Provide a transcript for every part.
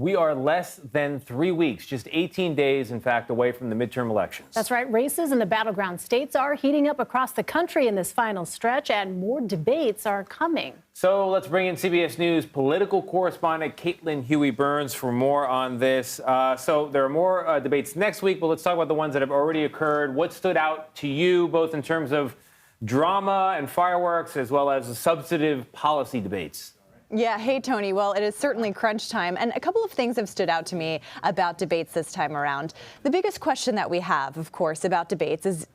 We are less than 3 weeks, just 18 days, in fact, away from the midterm elections. That's right. Races in the battleground states are heating up across the country in this final stretch, and more debates are coming. So let's bring in CBS News political correspondent Caitlin Huey-Burns for more on this. So there are more debates next week, but let's talk about the ones that have already occurred. What stood out to you, both in terms of drama and fireworks, as well as the substantive policy debates? Yeah, hey, Tony. Well, it is certainly crunch time. And a couple of things have stood out to me about debates this time around. The biggest question that we have, of course, about debates is,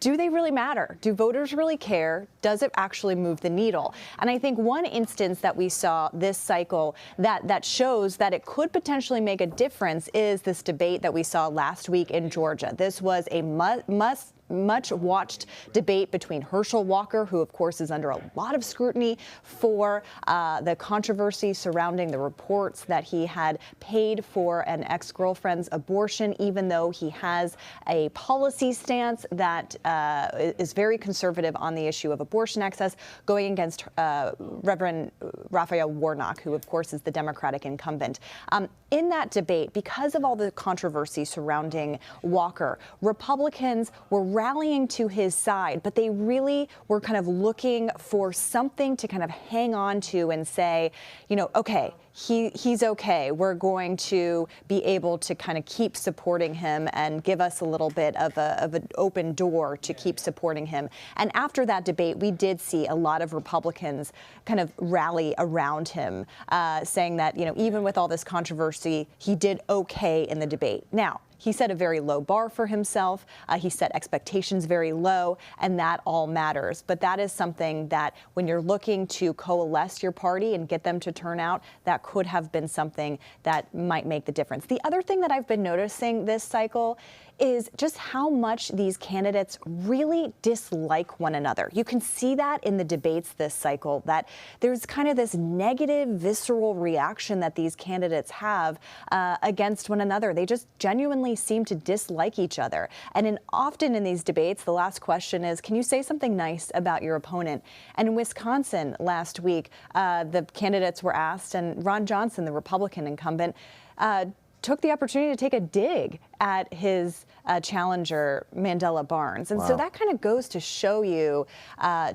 do they really matter? Do voters really care? Does it actually move the needle? And I think one instance that we saw this cycle that shows that it could potentially make a difference is this debate that we saw last week in Georgia. This was a much watched debate between Herschel Walker, who of course is under a lot of scrutiny for the controversy surrounding the reports that he had paid for an ex-girlfriend's abortion, even though he has a policy stance that is very conservative on the issue of abortion access, going against Reverend Raphael Warnock, who of course is the Democratic incumbent. In that debate, because of all the controversy surrounding Walker, Republicans were rallying to his side, but they really were kind of looking for something to kind of hang on to and say, you know, okay, he's okay. We're going to be able to kind of keep supporting him and give us a little bit of an open door to keep supporting him. And after that debate, we did see a lot of Republicans kind of rally around him, saying that, you know, even with all this controversy, he did okay in the debate. Now, he set a very low bar for himself. He set expectations very low, and that all matters. But that is something that when you're looking to coalesce your party and get them to turn out, that could have been something that might make the difference. The other thing that I've been noticing this cycle is just how much these candidates really dislike one another. You can see that in the debates this cycle, that there's kind of this negative, visceral reaction that these candidates have against one another. They just genuinely seem to dislike each other. And often in these debates, the last question is, can you say something nice about your opponent? And in Wisconsin last week, the candidates were asked, and Ron Johnson, the Republican incumbent, took the opportunity to take a dig at his challenger, Mandela Barnes. And so that kind of goes to show you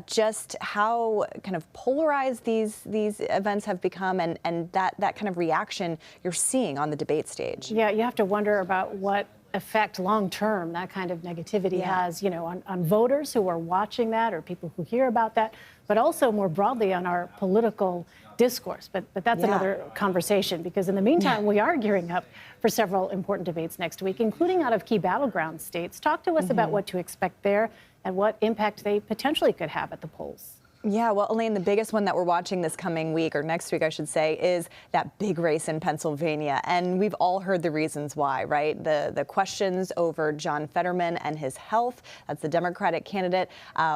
just how kind of polarized these events have become, and that kind of reaction you're seeing on the debate stage. Yeah, you have to wonder about what effect long-term that kind of negativity has, you know, on voters who are watching that or people who hear about that, but also more broadly on our political discourse. But that's another conversation, because in the meantime, we are gearing up for several important debates next week, including out of key battleground states. Talk to us about what to expect there and what impact they potentially could have at the polls. Yeah, well, Elaine, the biggest one that we're watching this coming week, or next week, I should say, is that big race in Pennsylvania. And we've all heard the reasons why, right? The questions over John Fetterman and his health. That's the Democratic candidate.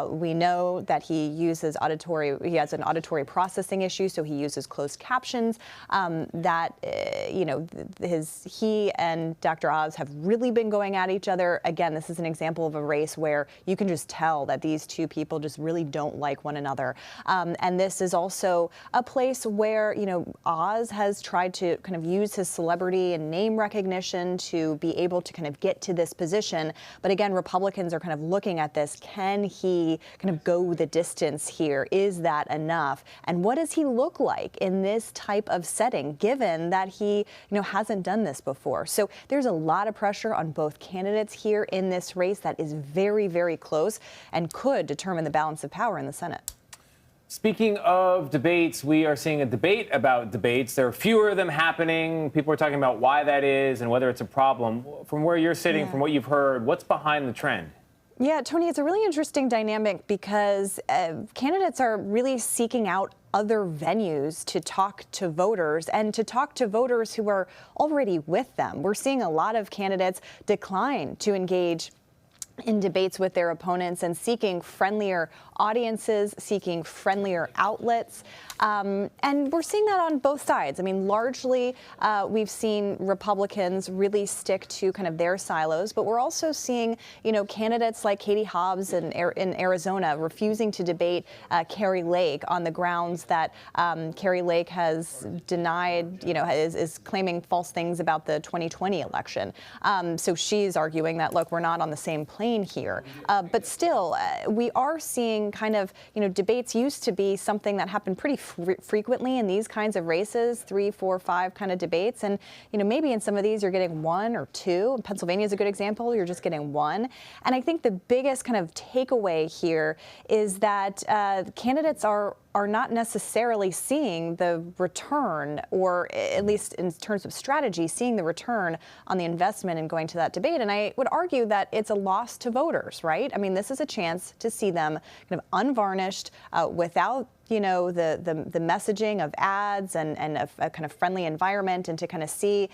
We know that he has an auditory processing issue, so he uses closed captions. He and Dr. Oz have really been going at each other. Again, this is an example of a race where you can just tell that these two people just really don't like one another. And this is also a place where, you know, Oz has tried to kind of use his celebrity and name recognition to be able to kind of get to this position. But again, Republicans are kind of looking at this. Can he kind of go the distance here? Is that enough? And what does he look like in this type of setting, given that he, you know, hasn't done this before? So there's a lot of pressure on both candidates here in this race that is very, very close and could determine the balance of power in the Senate. Speaking of debates, we are seeing a debate about debates. There are fewer of them happening. People are talking about why that is and whether it's a problem. From where you're sitting, from what you've heard, what's behind the trend? Yeah, Tony, it's a really interesting dynamic because candidates are really seeking out other venues to talk to voters and to talk to voters who are already with them. We're seeing a lot of candidates decline to engage in debates with their opponents and seeking friendlier audiences, seeking friendlier outlets. And we're seeing that on both sides. I mean, largely we've seen Republicans really stick to kind of their silos, but we're also seeing, candidates like Katie Hobbs in Arizona refusing to debate Kari Lake on the grounds that Kari Lake has denied, is claiming false things about the 2020 election. So she's arguing that, look, we're not on the same plane here. But still, we are seeing kind of, debates used to be something that happened pretty frequently in these kinds of races, 3, 4, 5 kind of debates. And, maybe in some of these you're getting 1 or 2. Pennsylvania is a good example. You're just getting 1. And I think the biggest kind of takeaway here is that candidates are not necessarily seeing the return, or at least in terms of strategy, seeing the return on the investment in going to that debate. And I would argue that it's a loss to voters, right? I mean, this is a chance to see them kind of unvarnished, without the messaging of ads and a kind of friendly environment, and to kind of see,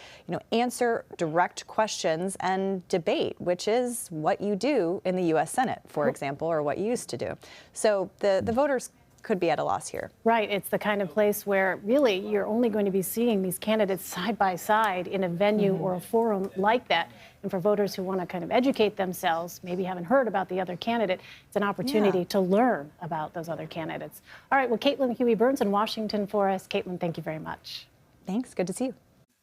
answer direct questions and debate, which is what you do in the U.S. Senate, for example, or what you used to do. So the voters could be at a loss here. Right. It's the kind of place where really you're only going to be seeing these candidates side by side in a venue or a forum like that. And for voters who want to kind of educate themselves, maybe haven't heard about the other candidate, it's an opportunity to learn about those other candidates. All right. Well, Caitlin Huey-Burns in Washington for us. Caitlin, thank you very much. Thanks. Good to see you.